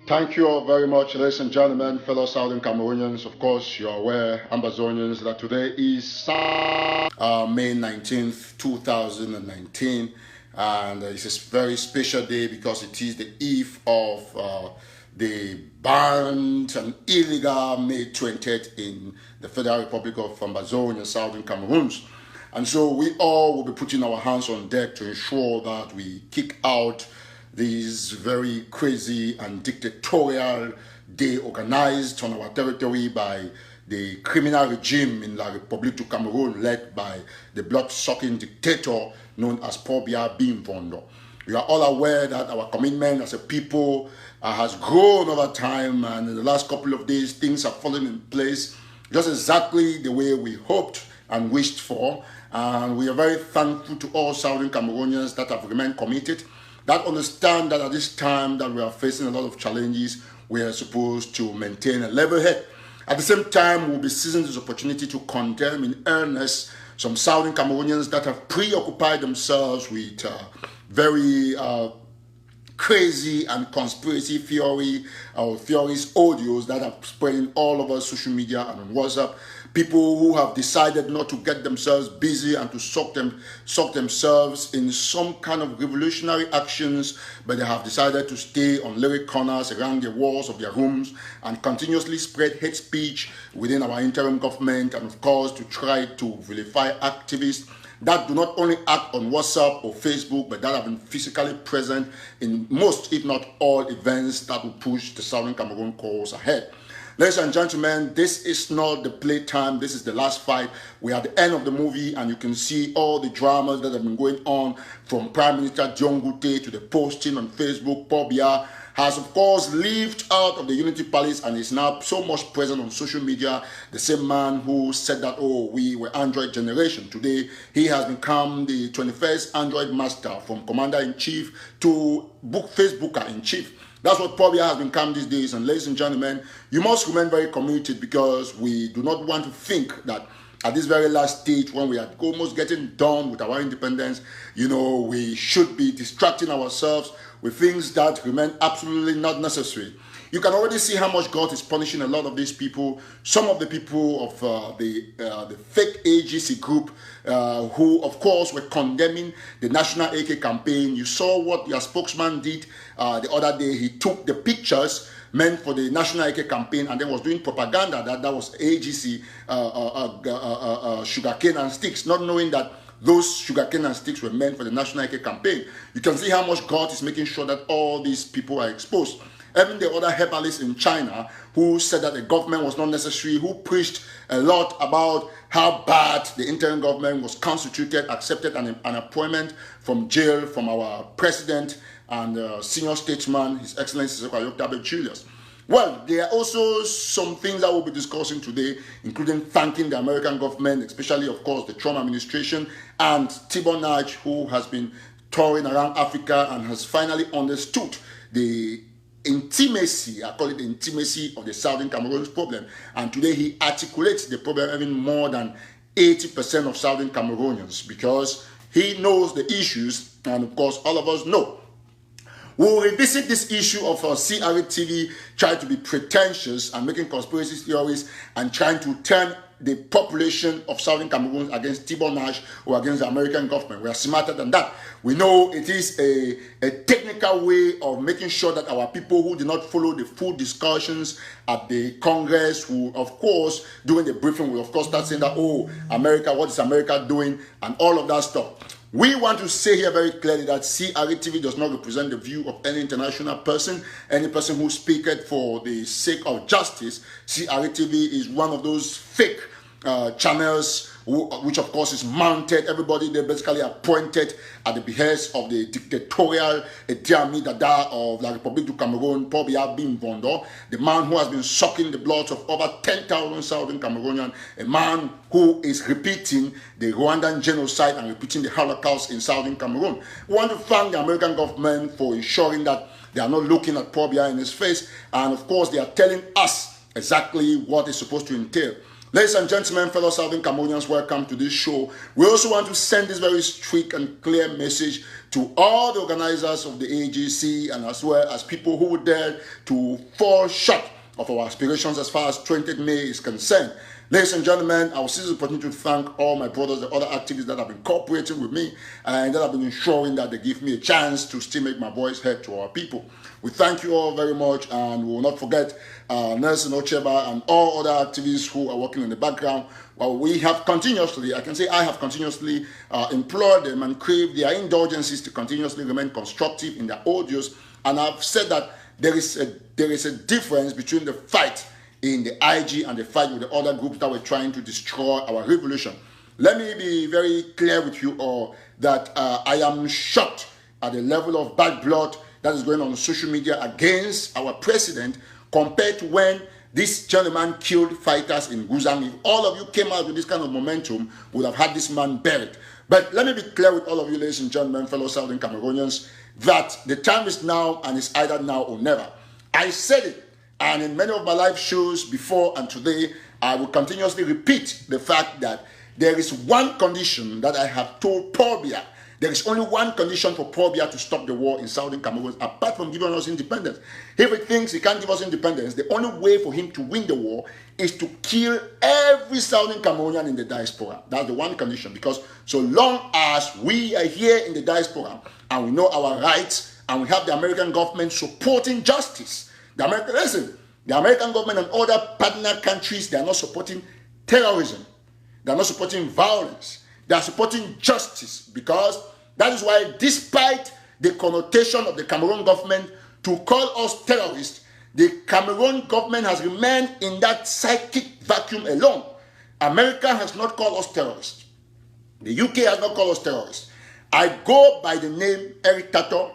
Thank you all very much, ladies and gentlemen, fellow Southern Cameroonians. Of course, you're aware, Ambazonians, that today is May 19th, 2019. And it's a very special day because it is the eve of the banned and illegal May 20th in the Federal Republic of Ambazonia, Southern Cameroons. And so we all will be putting our hands on deck to ensure that we kick out this very crazy and dictatorial day organized on our territory by the criminal regime in La Republique du Cameroon led by the blood-sucking dictator known as Paul Biya Bimvondo. We are all aware that our commitment as a people has grown over time, and in the last couple of days things have fallen in place just exactly the way we hoped and wished for. And we are very thankful to all Southern Cameroonians that have remained committed, that understand that at this time that we are facing a lot of challenges, we are supposed to maintain a level head. At the same time, we'll be seizing this opportunity to condemn in earnest some Southern Cameroonians that have preoccupied themselves with very crazy and conspiracy theories audios that are spreading all over social media and on WhatsApp. People who have decided not to get themselves busy and to suck themselves in some kind of revolutionary actions, but they have decided to stay on lyric corners around the walls of their rooms and continuously spread hate speech within our interim government, and of course to try to vilify activists that do not only act on WhatsApp or Facebook, but that have been physically present in most, if not all, events that will push the Southern Cameroon cause ahead. Ladies and gentlemen, this is not the playtime. This is the last fight. We are at the end of the movie, and you can see all the dramas that have been going on, from Prime Minister John Gute to the posting on Facebook. Paul Biya has, of course, lived out of the Unity Palace and is now so much present on social media. The same man who said that, oh, we were Android generation. Today, he has become the 21st Android master, from commander-in-chief to Facebooker-in-chief. That's what Paul Biya has become these days. And ladies and gentlemen, you must remain very committed, because we do not want to think that at this very last stage, when we are almost getting done with our independence, we should be distracting ourselves with things that remain absolutely not necessary. You can already see how much God is punishing a lot of these people. Some of the people of the fake AGC group who, of course, were condemning the National AK campaign. You saw what their spokesman did the other day. He took the pictures meant for the National AK campaign and then was doing propaganda that was AGC sugarcane and sticks, not knowing that those sugarcane and sticks were meant for the National AK campaign. You can see how much God is making sure that all these people are exposed. Even the other herbalists in China who said that the government was not necessary, who preached a lot about how bad the interim government was constituted, accepted an appointment from jail from our president and senior statesman, His Excellency Octavio Julius. Well, there are also some things that we'll be discussing today, including thanking the American government, especially, of course, the Trump administration, and Tibor Nagy, who has been touring around Africa and has finally understood the intimacy, I call it the intimacy of the Southern Cameroon's problem. And today he articulates the problem even more than 80% of Southern Cameroonians, because he knows the issues, and of course all of us know. We'll revisit this issue of Crtv trying to be pretentious and making conspiracy theories and trying to turn the population of Southern Cameroon against Tibor Nagy or against the American government. We are smarter than that. We know it is a technical way of making sure that our people who did not follow the full discussions at the Congress, who, of course, during the briefing, will, of course, start saying that, oh, America, what is America doing, and all of that stuff. We want to say here very clearly that Crtv does not represent the view of any international person, any person who speaketh for the sake of justice. Crtv is one of those fake channels which of course is mounted. Everybody they basically appointed at the behest of the dictatorial Idi Dada of La Republique du Cameroon, Paul Biya Bimvondo, the man who has been sucking the blood of over 10,000 Southern Cameroonians, a man who is repeating the Rwandan genocide and repeating the Holocaust in Southern Cameroon. We want to thank the American government for ensuring that they are not looking at Paul Biya in his face, and of course they are telling us exactly what it's supposed to entail. Ladies and gentlemen, fellow Southern Cameroonians, welcome to this show. We also want to send this very strict and clear message to all the organizers of the AGC and as well as people who dare to fall short of our aspirations as far as 20th May is concerned. Ladies and gentlemen, I will seize the opportunity to thank all my brothers, the other activists that have been cooperating with me and that have been ensuring that they give me a chance to still make my voice heard to our people. We thank you all very much, and we will not forget Nelson Ocheba and all other activists who are working in the background. Well, we have continuously, I can say I have continuously implored them and craved their indulgences to continuously remain constructive in their audios, and I've said that there is a difference between the fight in the IG and the fight with the other groups that were trying to destroy our revolution. Let me be very clear with you all that I am shocked at the level of bad blood that is going on social media against our president compared to when this gentleman killed fighters in Guzang. If all of you came out with this kind of momentum, we would have had this man buried. But let me be clear with all of you, ladies and gentlemen, fellow Southern Cameroonians, that the time is now, and it's either now or never. I said it, and in many of my live shows before and today, I will continuously repeat the fact that there is one condition that I have told Paul Biya. There is only one condition for Paul Biya to stop the war in Southern Cameroon, apart from giving us independence. If he thinks he can't give us independence, the only way for him to win the war is to kill every Southern Cameroonian in the diaspora. That's the one condition, because so long as we are here in the diaspora and we know our rights and we have the American government supporting justice, the American government and other partner countries, they are not supporting terrorism. They are not supporting violence. They are supporting justice, because that is why, despite the connotation of the Cameroon government to call us terrorists, the Cameroon government has remained in that psychic vacuum alone. America has not called us terrorists. The UK has not called us terrorists. I go by the name Eric Tataw,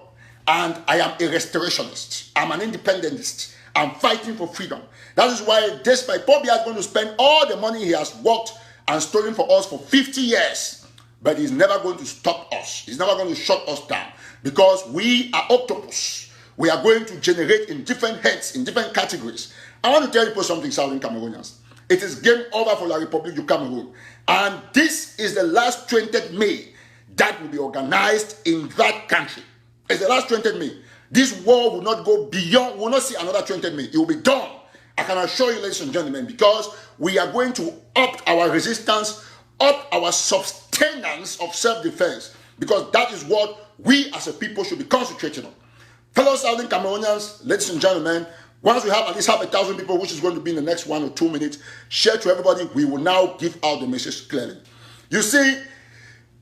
and I am a restorationist. I'm an independentist. I'm fighting for freedom. That is why, despite Paul Biya is going to spend all the money he has worked and stolen for us for 50 years, but he's never going to stop us. He's never going to shut us down, because we are octopus. We are going to generate in different heads, in different categories. I want to tell you something, Southern Cameroonians. It is game over for La Republique du Cameroon. And this is the last 20th May that will be organized in that country. It's the last 20th May. This war will not go beyond, we will not see another 20th May. It will be done. I can assure you, ladies and gentlemen, because we are going to up our resistance, up our sustenance of self-defense, because that is what we as a people should be concentrating on. Fellow Southern Cameroonians, ladies and gentlemen, once we have at least 1,000 people, which is going to be in the next 1 or 2 minutes, share to everybody. We will now give out the message clearly. You see,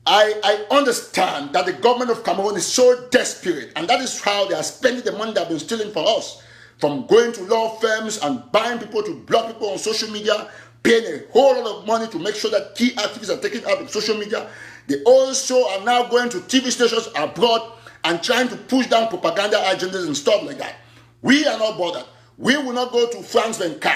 I understand that the government of Cameroon is so desperate, and that is how they are spending the money they have been stealing for us, from going to law firms and buying people to block people on social media, paying a whole lot of money to make sure that key activists are taken out of social media. They also are now going to TV stations abroad and trying to push down propaganda agendas and stuff like that. We are not bothered. We will not go to France 24.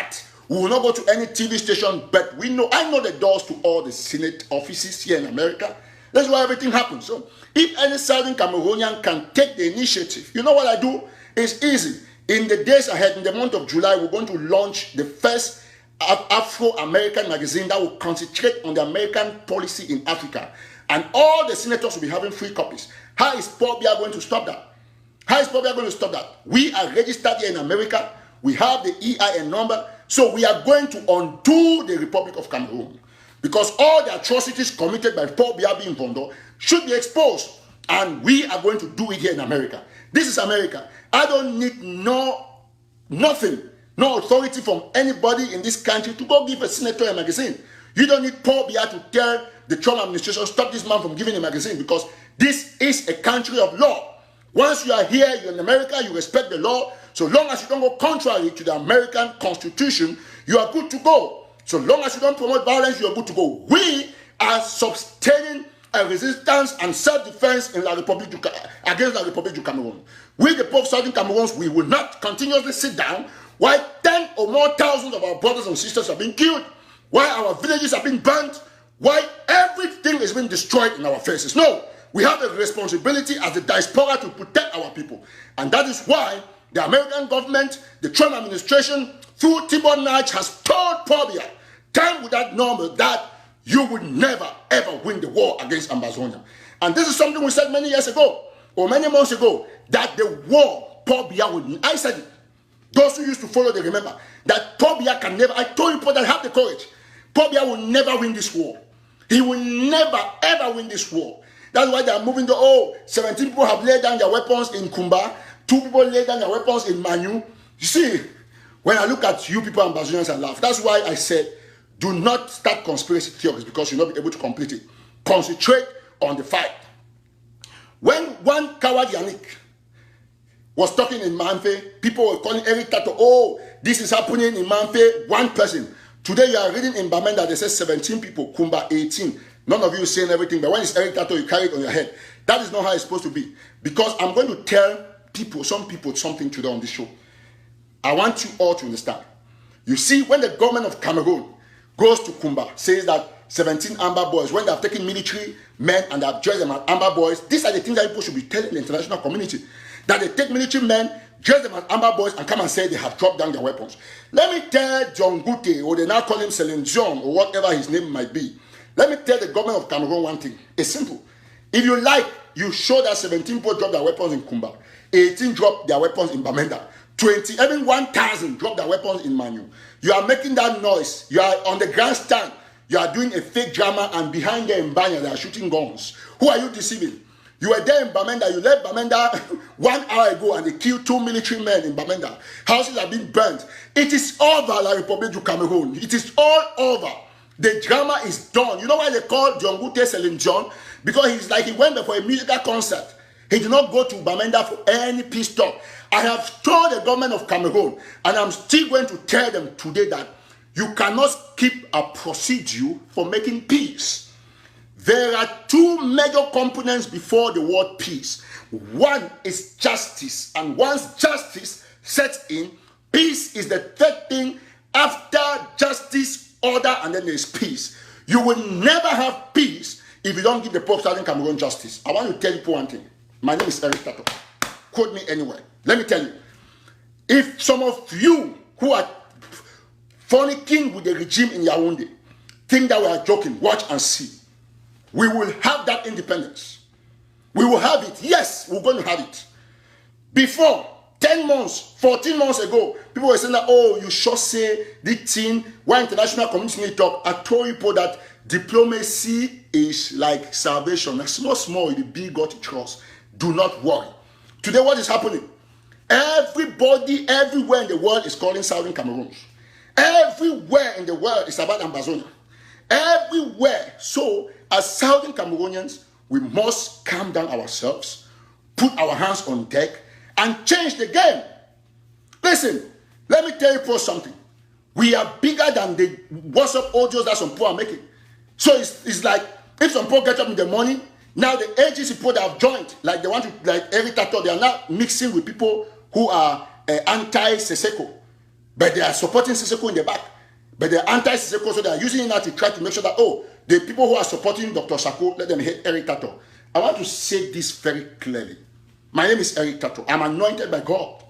We will not go to any TV station, but we know, I know the doors to all the Senate offices here in America. That's why everything happens. So if any Southern Cameroonian can take the initiative, you know what I do? It's easy. In the days ahead, in the month of July, we're going to launch the first Afro-American magazine that will concentrate on the American policy in Africa. And all the senators will be having free copies. How is Paul Biya going to stop that? How is Paul Biya going to stop that? We are registered here in America. We have the EIN number. So we are going to undo the Republic of Cameroon, because all the atrocities committed by Paul Biya being Vondo should be exposed. And we are going to do it here in America. This is America. I don't need nothing, no authority from anybody in this country to go give a senator a magazine. You don't need Paul Biya to tell the Trump administration, stop this man from giving a magazine, because this is a country of law. Once you are here, you're in America, you respect the law. So long as you don't go contrary to the American Constitution, you are good to go. So long as you don't promote violence, you are good to go. We are sustaining a resistance and self-defense in La Republique against La Republique du Cameroon. We, the poor Southern Cameroons, we will not continuously sit down while 10 or more thousands of our brothers and sisters are being killed, while our villages are being burnt, while everything is being destroyed in our faces. No, we have a responsibility as the diaspora to protect our people. And that is why the American government, the Trump administration, through Tibor Nagy, has told Paul Biya, stand with that number, that you would never ever win the war against Ambazonia. And this is something we said many years ago, or many months ago, that the war, Paul Biya would win. I said it. Those who used to follow, they remember that Paul Biya can never, I told people that have the courage, Paul Biya will never win this war. He will never ever win this war. That's why they are moving to, 17 people have laid down their weapons in Kumba, 2 people laid down their weapons in Manu. You see, when I look at you people Ambazonians, I laugh. That's why I said, do not start conspiracy theories, because you'll not be able to complete it. Concentrate on the fight. When one coward Yannick was talking in Manfe, people were calling Eric Tataw, this is happening in Manfe, one person. Today you are reading in Bamenda, they say 17 people, Kumba 18. None of you is saying everything, but when it's Eric Tataw, you carry it on your head. That is not how it's supposed to be. Because I'm going to tell people, some people, something today on this show. I want you all to understand. You see, when the government of Cameroon goes to Kumba, says that 17 Amber boys, when they have taken military men and they have dressed them as Amber boys, these are the things that people should be telling the international community. That they take military men, dress them as Amber boys, and come and say they have dropped down their weapons. Let me tell John Gute, or they now call him Celine John, or whatever his name might be. Let me tell the government of Cameroon one thing. It's simple. If you like, you show that 17 people dropped their weapons in Kumba, 18 dropped their weapons in Bamenda, 20, even 1,000 dropped their weapons in Manu. You are making that noise. You are on the grandstand. You are doing a fake drama, and behind there in Banya, they are shooting guns. Who are you deceiving? You were there in Bamenda. You left Bamenda 1 hour ago, and they killed 2 military men in Bamenda. Houses have been burnt. It is over, La Republique du Cameroon. It is all over. The drama is done. You know why they call John Gute Celine John? Because he's like he went there for a musical concert. He did not go to Bamenda for any peace talk. I have told the government of Cameroon, and I'm still going to tell them today, that you cannot keep a procedure for making peace. There are 2 major components before the word peace. One is justice, and once justice sets in, peace is the third thing after justice, order, and then there's peace. You will never have peace if you don't give the Pope Southern Cameroon justice. I want to tell you one thing. My name is Eric Tataw. Quote me anywhere. Let me tell you. If some of you who are fornicking with the regime in Yaoundé think that we are joking, watch and see. We will have that independence. We will have it. Yes, we're going to have it. Before, 10 months, 14 months ago, people were saying that, you should say the thing, why international community need to talk. I told you people that diplomacy is like salvation. Like small, you be God to trust. Do not worry. Today, what is happening? Everybody, everywhere in the world is calling Southern Cameroons. Everywhere in the world is about Ambazonia. Everywhere. So, as Southern Cameroonians, we must calm down ourselves, put our hands on deck, and change the game. Listen, let me tell you for something. We are bigger than the WhatsApp audios that some people are making. So it's like, if some people get up in the morning, now the agency people that have joined, like they want to, like Eric Tataw, they are now mixing with people who are anti-Seseko. But they are supporting Seseko in the back. But they are anti-Seseko, so they are using it now to try to make sure that, the people who are supporting Dr. Sako, let them hate Eric Tataw. I want to say this very clearly. My name is Eric Tataw. I'm anointed by God.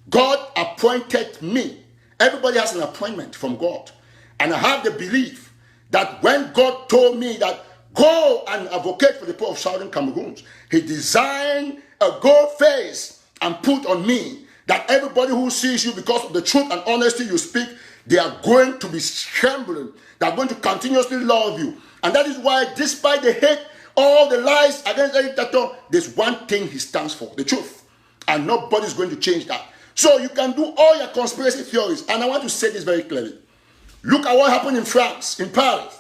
God appointed me. Everybody has an appointment from God. And I have the belief that when God told me that go and advocate for the people of Southern Cameroon, he designed a gold face and put on me that everybody who sees you because of the truth and honesty you speak, they are going to be trembling. They are going to continuously love you. And that is why, despite the hate, all the lies against Eric Tataw, there's one thing he stands for, the truth. And nobody's going to change that. So you can do all your conspiracy theories. And I want to say this very clearly. Look at what happened in France, in Paris.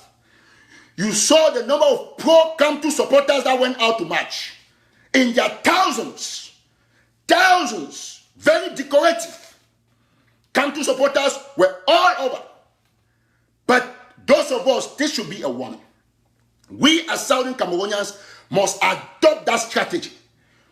You saw the number of pro-Camp supporters that went out to march. In their thousands. Thousands. Very decorative. Camp supporters were all over. But those of us, this should be a warning. We as Southern Cameroonians must adopt that strategy.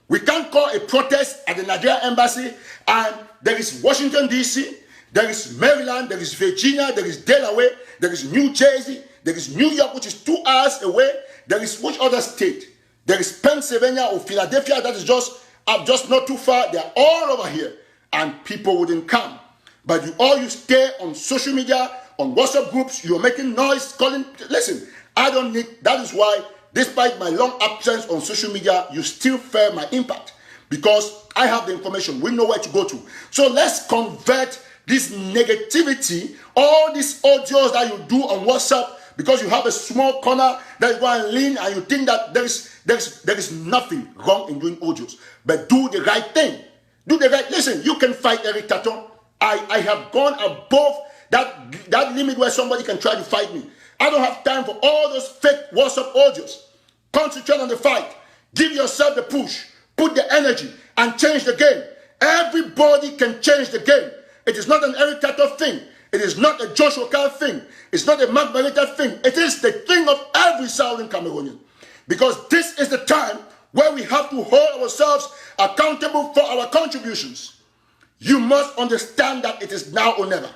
We can't call a protest at the Nigerian embassy, and there is Washington, D.C., there is Maryland, there is Virginia, there is Delaware, there is New Jersey, there is New York, which is 2 hours away, there is which other state? There is Pennsylvania or Philadelphia, that is just not too far. They are all over here, and people wouldn't come. But you stay on social media on WhatsApp groups, you're making noise, calling. Listen, I don't need, that is why, despite my long absence on social media, you still feel my impact. Because I have the information, we know where to go to. So let's convert this negativity, all these audios that you do on WhatsApp, because you have a small corner that you go and lean and you think that there is nothing wrong in doing audios. But do the right thing. Do the right, listen, you can fight Eric Tataw. I have gone above that limit where somebody can try to fight me. I don't have time for all those fake WhatsApp audios. Concentrate on the fight. Give yourself the push. Put the energy and change the game. Everybody can change the game. It is not an Eric Tataw thing. It is not a Joshua Carl thing. It's not a Mark Maleta thing. It is the thing of every Southern Cameroonian. Because this is the time where we have to hold ourselves accountable for our contributions. You must understand that it is now or never.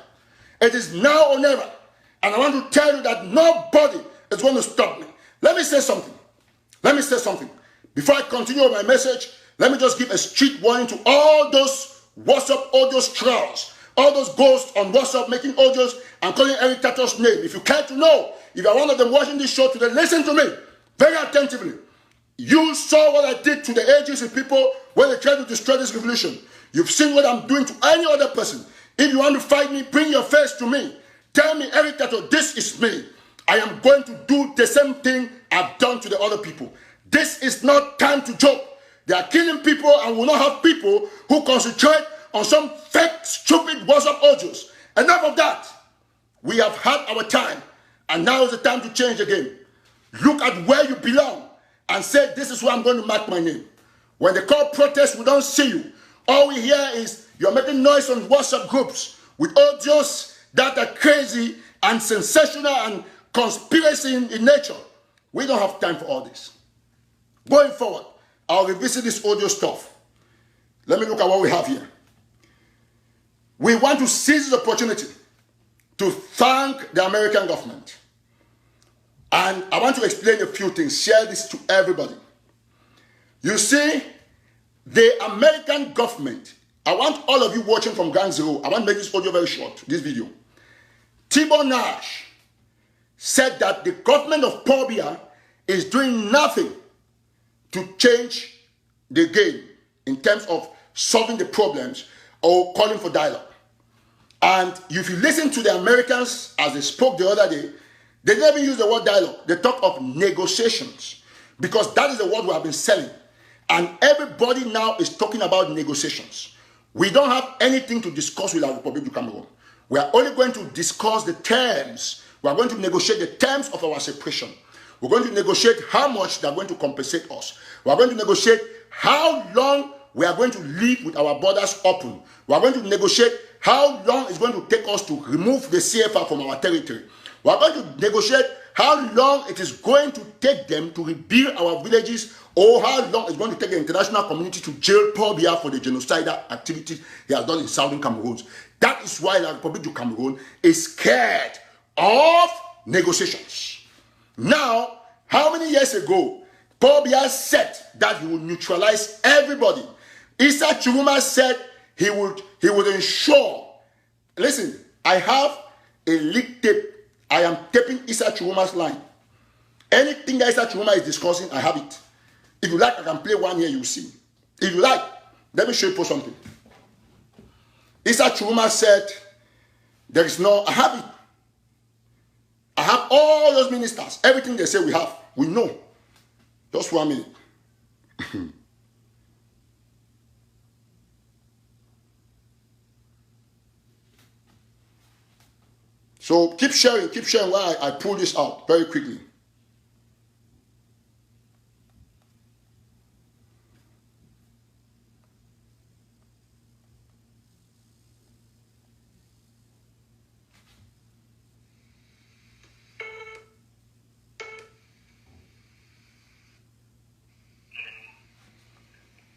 It is now or never. And I want to tell you that nobody is going to stop me. Let me say something. Let me say something. Before I continue my message, let me just give a strict warning to all those WhatsApp audios trolls, all those ghosts on WhatsApp making audios and calling Eric Tataw's name. If you care to know, if you're one of them watching this show today, listen to me very attentively. You saw what I did to the agency people when they tried to destroy this revolution. You've seen what I'm doing to any other person. If you want to fight me, bring your face to me. Tell me, Eric Tataw, this is me. I am going to do the same thing I've done to the other people. This is not time to joke. They are killing people and will not have people who concentrate on some fake, stupid WhatsApp audios. Enough of that. We have had our time, and now is the time to change the game. Look at where you belong and say, this is where I'm going to mark my name. When they call protest, we don't see you. All we hear is you're making noise on WhatsApp groups with audios that are crazy and sensational and conspiracy in nature. We don't have time for all this. Going forward, I'll revisit this audio stuff. Let me look at what we have here. We want to seize the opportunity to thank the American government. And I want to explain a few things, share this to everybody. You see, the American government, I want all of you watching from Ground Zero, I want to make this audio very short, this video. Tibor Nash said that the government of Paul Biya is doing nothing to change the game in terms of solving the problems or calling for dialogue. And if you listen to the Americans as they spoke the other day, they never use the word dialogue. They talk of negotiations because that is the word we have been selling. And everybody now is talking about negotiations. We don't have anything to discuss with our Republique of Cameroon. We are only going to discuss the terms. We are going to negotiate the terms of our separation. We're going to negotiate how much they are going to compensate us. We are going to negotiate how long we are going to live with our borders open. We are going to negotiate how long it's going to take us to remove the CFR from our territory. We are going to negotiate how long it is going to take them to rebuild our villages, or how long it's going to take the international community to jail Paul Biya for the genocidal activities he has done in Southern Cameroon. That is why the Republic of Cameroon is scared of negotiations. Now, how many years ago, Paul Biya said that he would neutralize everybody. Issa Chiruma said he would ensure. Listen, I have a leaked tape. I am taping Issa Chiruma's line. Anything that Issa Chiruma is discussing, I have it. If you like, I can play one here, you'll see. If you like, let me show you something. Issa Chiruma said, there is no, I have it. I have all those ministers. Everything they say we have. We know. Just 1 minute. So keep sharing while I pull this out very quickly.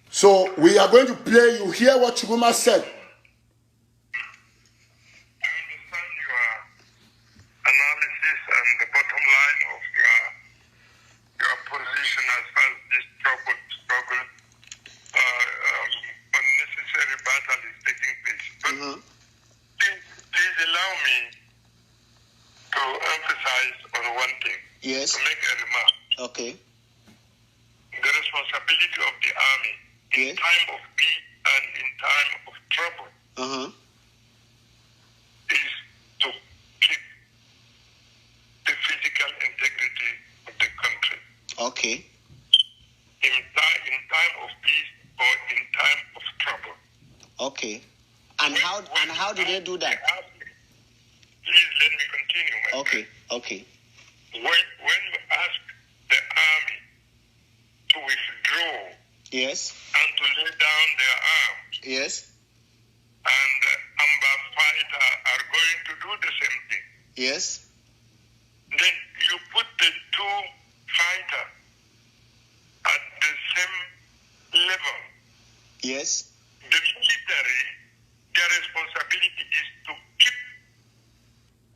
So we are going to play, you hear what Chiruma said. I understand your analysis and the bottom line of your position as far as this struggle unnecessary battle is taking place. But please allow me on one thing. Yes. To make a remark. Okay. The responsibility of the army in Yes. time of peace and in time of trouble is to keep the physical integrity of the country. Okay. In time of peace or in time of trouble. Okay. And how do they do that? Please let me continue. My Okay. friend. Okay. When you ask the army to withdraw Yes. and to lay down their arms, Yes. and Amba fighter are going to do the same thing, Yes. then you put the two fighters at the same level. Yes. The military, their responsibility is to keep.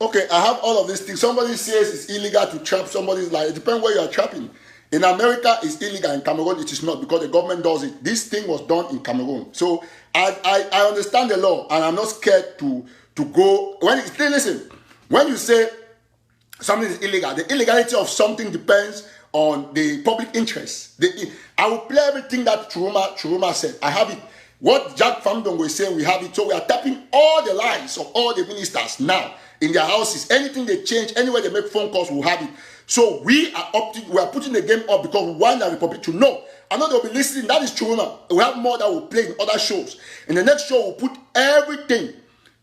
Okay, I have all of these things. Somebody says it's illegal to trap. Somebody's like, it depends where you are trapping. In America, it's illegal. In Cameroon, it is not because the government does it. This thing was done in Cameroon. So I understand the law and I'm not scared to go. Listen, when you say something is illegal, the illegality of something depends on the public interest. I will play everything that Churuma said. I have it. What Jack Famdong was saying, we have it. So we are tapping all the lines of all the ministers now in their houses. Anything they change, anywhere they make phone calls, we'll have it. So we are putting the game up because we want the Republic to know. I know they'll be listening. That is Churuma. We have more that will play in other shows. In the next show, we'll put everything.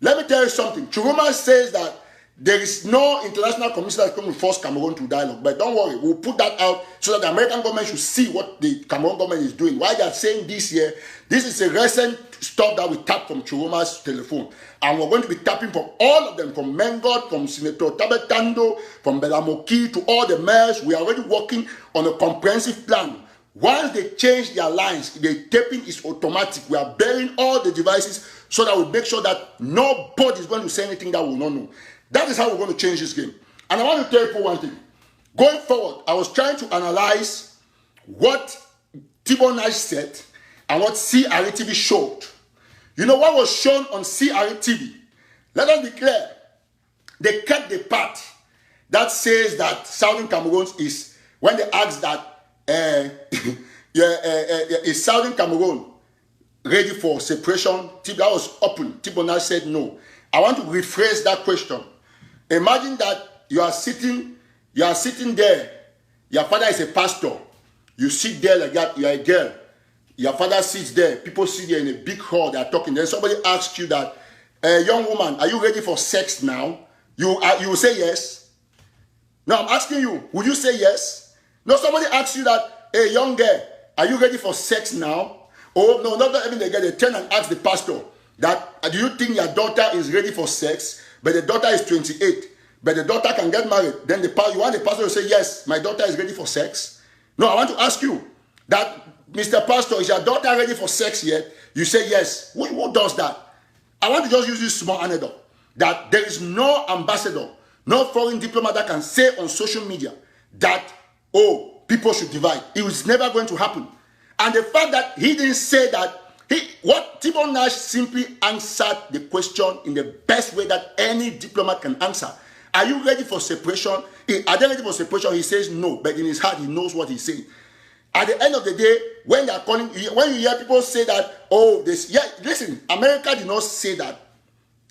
Let me tell you something. Churuma says that there is no international commission that's going to force Cameroon to dialogue. But don't worry, we'll put that out so that the American government should see what the Cameroon government is doing. Why they are saying this here, this is a recent stuff that we tapped from Churuma's telephone. And we're going to be tapping from all of them, from Mengot, from Senator Tabetando, from Belamoki to all the mayors. We are already working on a comprehensive plan. Once they change their lines, the taping is automatic. We are burying all the devices so that we make sure that nobody is going to say anything that we will not know. That is how we're going to change this game. And I want to tell you for one thing. Going forward, I was trying to analyze what Tibo Nash said and what Crtv showed. You know what was shown on Crtv? Let us be clear. They kept the part that says that Southern Cameroon is, when they asked that, is Southern Cameroon ready for separation? That was open. Tibo Nash said no. I want to rephrase that question. Imagine that you are sitting there. Your father is a pastor. You sit there like that. You are a girl. Your father sits there. People sit there in a big hall. They are talking. Then somebody asks you that, young woman, are you ready for sex now? You will say yes. No, I'm asking you. Will you say yes? No, somebody asks you that, hey, young girl, are you ready for sex now? Oh, no, not even the girl. They turn and ask the pastor that, do you think your daughter is ready for sex? But the daughter is 28. But the daughter can get married. Then you want the pastor to say, yes, my daughter is ready for sex. No, I want to ask you that, Mr. Pastor, is your daughter ready for sex yet? You say yes. Who does that? I want to just use this small anecdote that there is no ambassador, no foreign diplomat that can say on social media that, oh, people should divide. It was never going to happen. And the fact that he didn't say that, what Tibo Nash simply answered the question in the best way that any diplomat can answer. Are you ready for separation? Are they ready for separation? He says no, but in his heart he knows what he's saying. At the end of the day, when they are calling, when you hear people say that, oh, this, yeah, listen, America did not say that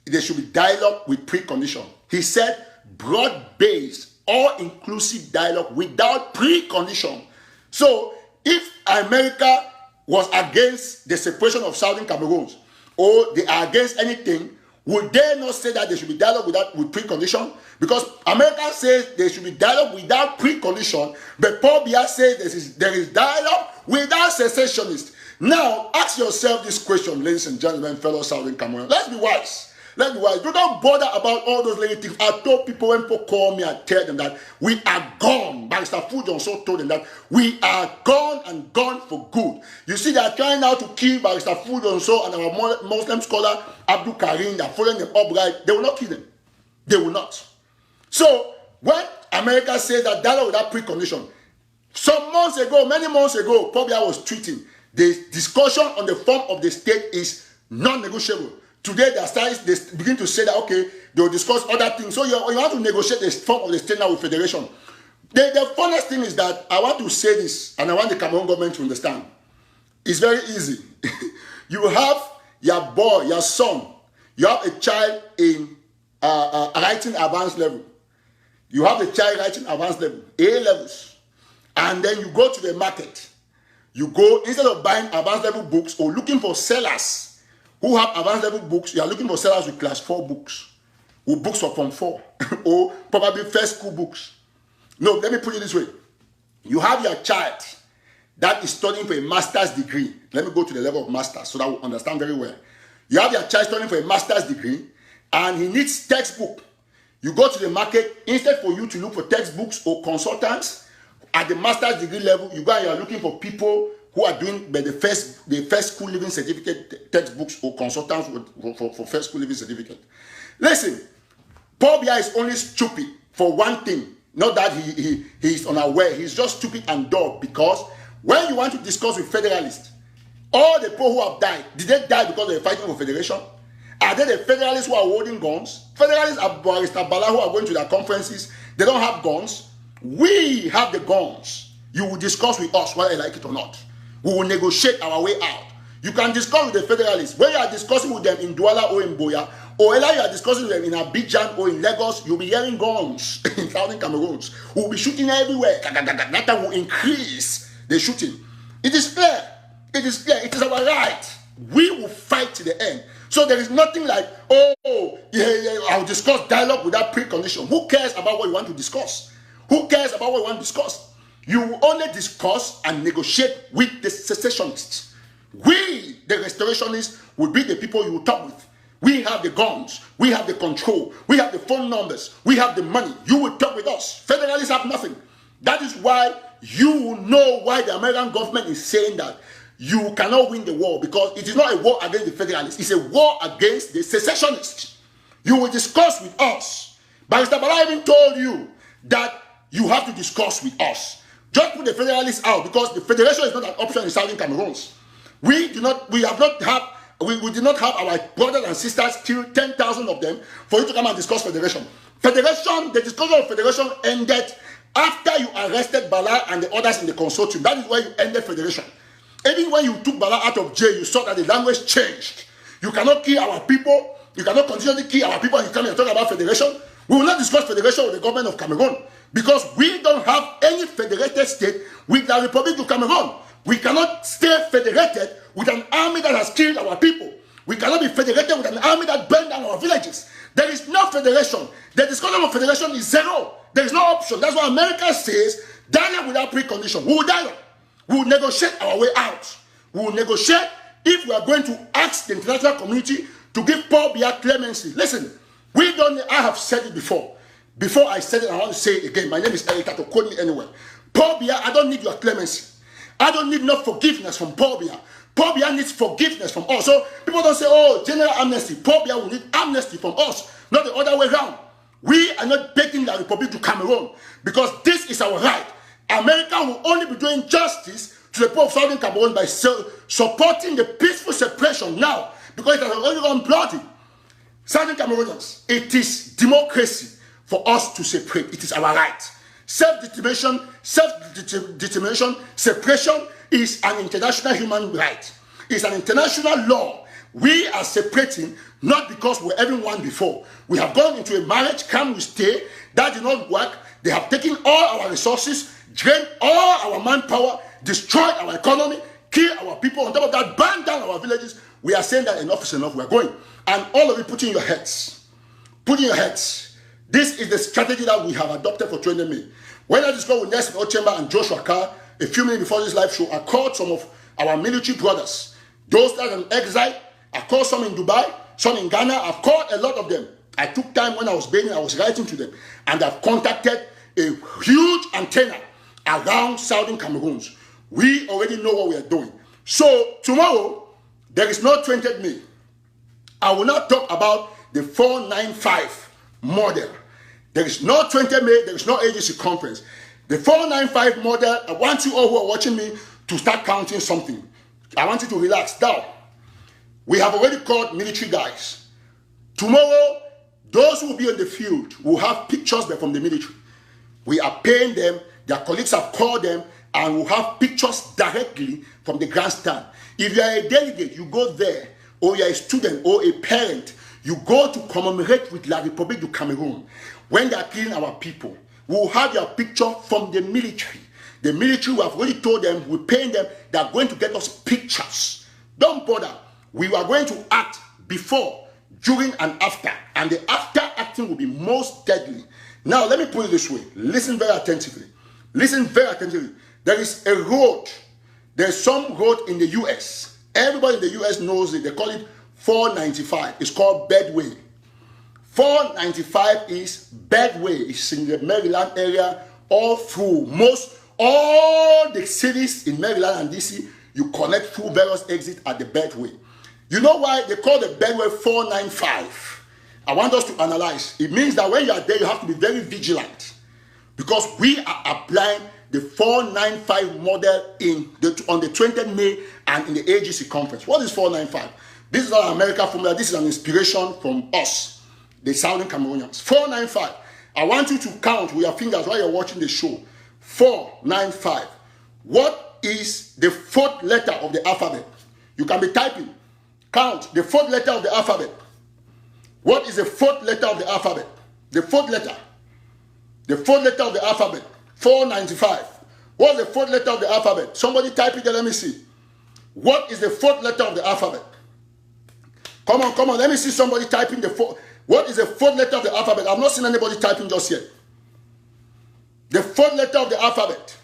there should be dialogue with precondition. He said broad-based, all-inclusive dialogue without precondition. So if America was against the separation of Southern Cameroons, or they are against anything, would they not say that there should be dialogue with precondition? Because America says there should be dialogue without precondition, but Paul Biya says there is dialogue without cessationists. Now, ask yourself this question, ladies and gentlemen, fellow Southern Cameroons. Let's be wise. Let's be wise. Do not bother about all those little things. I told people when people call me, I tell them that we are gone. Barrister Fuji also told them that we are gone and gone for good. You see, they are trying now to kill Barrister Fuji also and our Muslim scholar Abdul Karim. They are following them up right. They will not kill them. They will not. So when America says that dialogue without precondition, some months ago, many months ago, probably I was tweeting, the discussion on the form of the state is non-negotiable. Today they begin to say that, okay, they'll discuss other things. So you want to negotiate the form of the state now with federation. The funniest thing is that I want to say this, and I want the Cameroon government to understand. It's very easy. You have your boy, your son. You have a child in writing advanced level. You have the child writing advanced level, A levels. And then you go to the market. You go, instead of buying advanced level books or looking for sellers who have advanced level books, you are looking for sellers with class 4 books, or books for Form 4, or probably first school books. No, let me put it this way. You have your child that is studying for a master's degree. Let me go to the level of master's so that we understand very well. You have your child studying for a master's degree, and he needs textbook. You go to the market, instead for you to look for textbooks or consultants at the master's degree level, you go and you are looking for people who are doing the first school living certificate textbooks or consultants for first school living certificate. Listen, Paul Biya is only stupid for one thing. Not that he is unaware. He's just stupid and dumb, because when you want to discuss with federalists, all the people who have died, did they die because they were fighting for federation? Are they the federalists who are holding guns? Federalists are Barrister Bala who are going to their conferences. They don't have guns. We have the guns. You will discuss with us whether you like it or not. We will negotiate our way out. You can discuss with the federalists. When you are discussing with them in Douala or in Boya, or whether you are discussing with them in Abidjan or in Lagos, you'll be hearing guns in southern Cameroon. We'll be shooting everywhere. That will increase the shooting. It is fair. It is clear. It is our right. We will fight to the end. So there is nothing like, I'll discuss dialogue without precondition. Who cares about what you want to discuss? Who cares about what you want to discuss? You will only discuss and negotiate with the secessionists. We, the restorationists, will be the people you will talk with. We have the guns. We have the control. We have the phone numbers. We have the money. You will talk with us. Federalists have nothing. That is why you know why the American government is saying that you cannot win the war, because it is not a war against the federalists. It's a war against the secessionists. You will discuss with us. Barrister Bala even told you that you have to discuss with us. Just put the federalists out, because the federation is not an option in southern Cameroon. We did not have our brothers and sisters kill 10,000 of them for you to come and discuss federation. The discussion of federation ended after you arrested Bala and the others in the consortium. That is where you ended federation. Even when you took Bala out of jail, you saw that the language changed. You cannot kill our people. You cannot continually kill our people and you come and talk about federation. We will not discuss federation with the government of Cameroon, because we don't have any federated state with the Republique of Cameroon. We cannot stay federated with an army that has killed our people. We cannot be federated with an army that burned down our villages. There is no federation. The discussion of federation is zero. There is no option. That's why America says dialogue without precondition. We will dialogue. We will negotiate our way out. We will negotiate if we are going to ask the international community to give Paul Biya clemency. Listen, I have said it before. Before I said it, I want to say it again. My name is Eric Tataw. Call me anywhere. Paul Biya, I don't need your clemency. I don't need no forgiveness from Paul Biya. Paul Biya needs forgiveness from us. So people don't say, oh, general amnesty. Paul Biya will need amnesty from us, not the other way around. We are not begging the Republic to Cameroon, because this is our right. America will only be doing justice to the people of Southern Cameroon by supporting the peaceful separation now, because it has already gone bloody. Southern Cameroonians, it is democracy for us to separate. It is our right. Self-determination, separation is an international human right. It's an international law. We are separating not because we're everyone before. We have gone into a marriage, come we stay. That did not work. They have taken all our resources, drained all our manpower, destroyed our economy, killed our people. On top of that, burned down our villages. We are saying that enough is enough. We're going. And all of you put in your heads. Put in your heads. This is the strategy that we have adopted for 20 May. When I discussed with Nelson Ochemba and Joshua Carr a few minutes before this live show, I called some of our military brothers, those that are in exile. I called some in Dubai, some in Ghana. I've called a lot of them. I took time when I was bathing, I was writing to them, and I've contacted a huge antenna around southern Cameroon. We already know what we are doing. So tomorrow, there is no 20th May. I will not talk about the 495 model. There is no 20th May, there is no agency conference. The 495 model, I want you all who are watching me to start counting something. I want you to relax. Now, We have already called military guys. Tomorrow, those who will be on the field will have pictures from the military. We are paying them. Their colleagues have called them and will have pictures directly from the grandstand. If you are a delegate, you go there, or you are a student or a parent, you go to commemorate with La Republique du Cameroon. When they are killing our people, we will have your picture from the military. The military, we have already told them, we're paying them, they are going to get us pictures. Don't bother. We are going to act before, during, and after. And the after acting will be most deadly. Now, let me put it this way. Listen very attentively. Listen very attentively. There is a road. There's some road in the U.S. Everybody in the U.S. knows it. They call it 495. It's called Bedway. 495 is Bedway. It's in the Maryland area all through. All the cities in Maryland and D.C., you connect through various exits at the Bedway. You know why they call the Bedway 495? I want us to analyze. It means that when you are there, you have to be very vigilant. Because we are applying the 495 model on the 20th May and in the AGC conference. What is 495? This is not an American formula. This is an inspiration from us, the Southern Cameroonians. 495. I want you to count with your fingers while you're watching the show. 495. What is the fourth letter of the alphabet? You can be typing. Count the fourth letter of the alphabet. What is the fourth letter of the alphabet? The fourth letter. The fourth letter of the alphabet. 495. What's the fourth letter of the alphabet? Somebody type it there, let me see. What is the fourth letter of the alphabet? Come on, let me see somebody typing the fourth. What is the fourth letter of the alphabet? I've not seen anybody typing just yet. The fourth letter of the alphabet.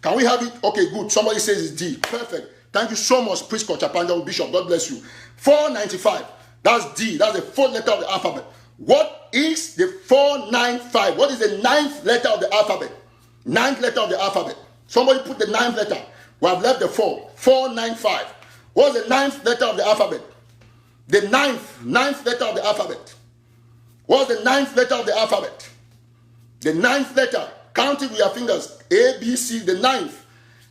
Can we have it? Okay, good. Somebody says it's D. Perfect. Thank you so much, Priest Kochapanda, Bishop. God bless you. 495. That's D. That's the fourth letter of the alphabet. What is the 495? What is the ninth letter of the alphabet? Ninth letter of the alphabet. Somebody put the ninth letter. We have left the 4. 495. What's the ninth letter of the alphabet? The ninth letter of the alphabet. What's the ninth letter of the alphabet? The ninth letter. Count it with your fingers. A, B, C, the ninth.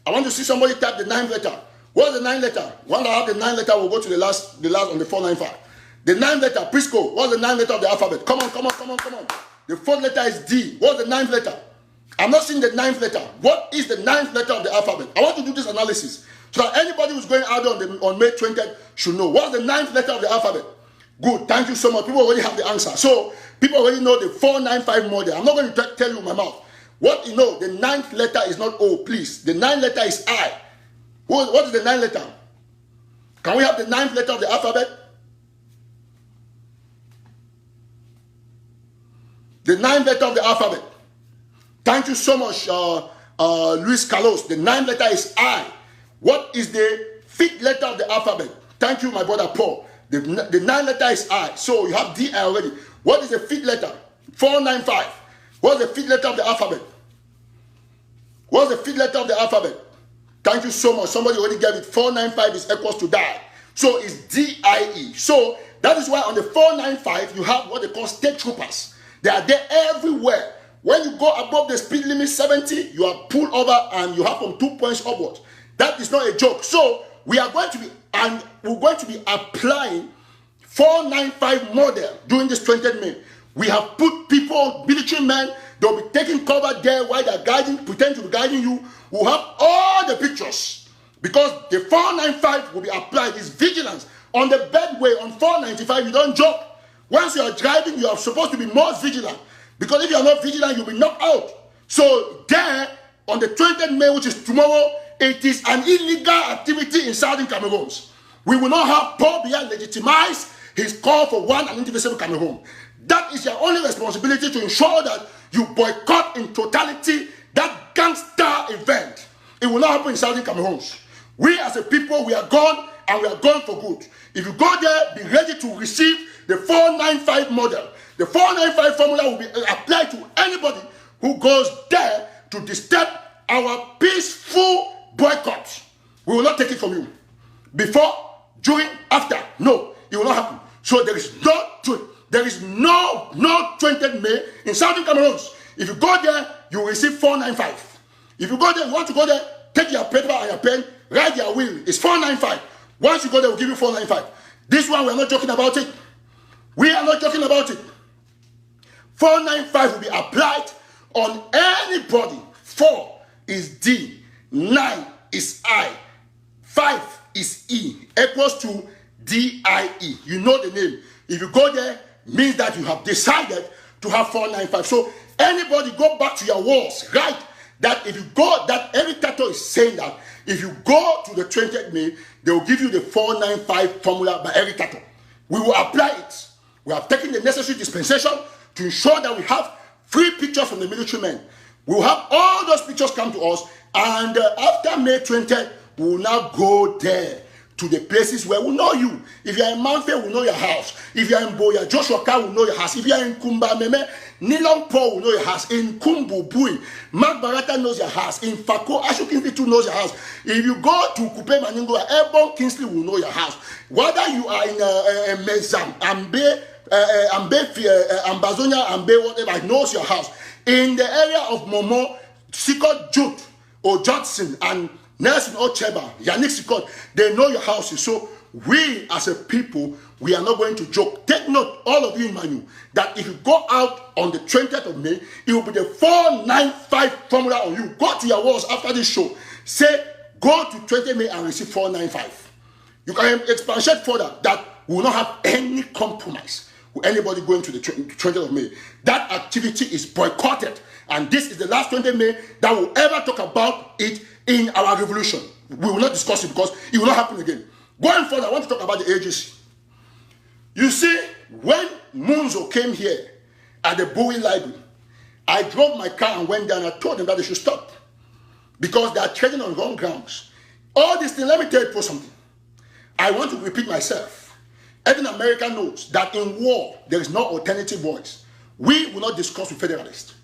I want to see somebody type the ninth letter. What's the ninth letter? Once I have the ninth letter, we'll go to the last on the 495. The ninth letter, Prisco. What's the ninth letter of the alphabet? Come on. The fourth letter is D. What's the ninth letter? I'm not seeing the ninth letter. What is the ninth letter of the alphabet? I want to do this analysis so that anybody who's going out on May 20th should know. What's the ninth letter of the alphabet? Good. Thank you so much. People already have the answer. So people already know the 495 model. I'm not going to tell you with my mouth. What you know, the ninth letter is not O, please. The ninth letter is I. What is the ninth letter? Can we have the ninth letter of the alphabet? The ninth letter of the alphabet. Thank you so much, Luis Carlos. The ninth letter is I. What is the fifth letter of the alphabet? Thank you, my brother Paul. The ninth letter is I. So you have D already. What is the fifth letter? 495. What's the fifth letter of the alphabet? What's the fifth letter of the alphabet? Thank you so much. Somebody already gave it. 495 is equals to die. So it's D-I-E. So that is why on the 495, you have what they call state troopers. They are there everywhere. When you go above the speed limit 70, you are pulled over and you have from 2 points upwards. That is not a joke. So we are going to be applying 495 model during this 20th May. We have put people, military men, they'll be taking cover there while they're guiding, pretend to be guiding you. We'll have all the pictures because the 495 will be applied. It's vigilance. On the bedway, on 495, you don't joke. Once you are driving, you are supposed to be more vigilant. Because if you are not vigilant, you'll be knocked out. So there, on the 20th May, which is tomorrow, it is an illegal activity in Southern Cameroon. We will not have Paul Biya legitimize his call for one and indivisible Cameroon. That is your only responsibility to ensure that you boycott in totality that gangster event. It will not happen in Southern Cameroon. We as a people, we are gone and we are gone for good. If you go there, be ready to receive the 495 model. The 495 formula will be applied to anybody who goes there to disturb our peaceful boycott. We will not take it from you. Before, during, after. No, it will not happen. So there is no 20th May in Southern Cameroon. If you go there, you will receive 495. If you go there, you want to go there, take your paper and your pen, write your will. It's 495. Once you go there, we'll give you 495. This one, we are not joking about it. We are not joking about it. 495 will be applied on anybody. 4 is D, 9 is I, 5 is E, equals to D-I-E. You know the name. If you go there, means that you have decided to have 495. So anybody go back to your walls, right? That if you go, that every Tataw is saying that if you go to the 20th May, they will give you the 495 formula by every Tataw. We will apply it. We have taken the necessary dispensation to ensure that we have free pictures from the military men. We will have all those pictures come to us, and after May 20th, we will now go there to the places where we know you. If you are in Mount Fair, we know your house. If you are in Boya, Joshua Ka will know your house. If you are in Kumba Meme, Nilong Po will know your house. In Kumbu Bui, Mark Barata knows your house. In Fako, Ashukin Fitu knows your house. If you go to Kupe Maningo, Ebon Kingsley will know your house. Whether you are in Mezam, Ambe, Ambazonia, Ambe, whatever, knows your house. In the area of Momo, Sikot Jute or Johnson and Nelson Ocheba, Yannick Sikot, they know your houses. So we as a people, we are not going to joke. Take note, all of you in Manu, that if you go out on the 20th of May, it will be the 495 formula on you. Go to your walls after this show. Say, go to 20th May and receive 495. You can expatiate further that we will not have any compromise with anybody going to the 20th of May. That activity is boycotted. And this is the last 20th May that will ever talk about it in our revolution. We will not discuss it because it will not happen again. Going forward, I want to talk about the agency. You see, when Munzo came here at the Bowie Library, I drove my car and went down and I told them that they should stop because they are trading on wrong grounds. All these things, let me tell you something. I want to repeat myself. Every American knows that in war, there is no alternative voice. We will not discuss with federalists.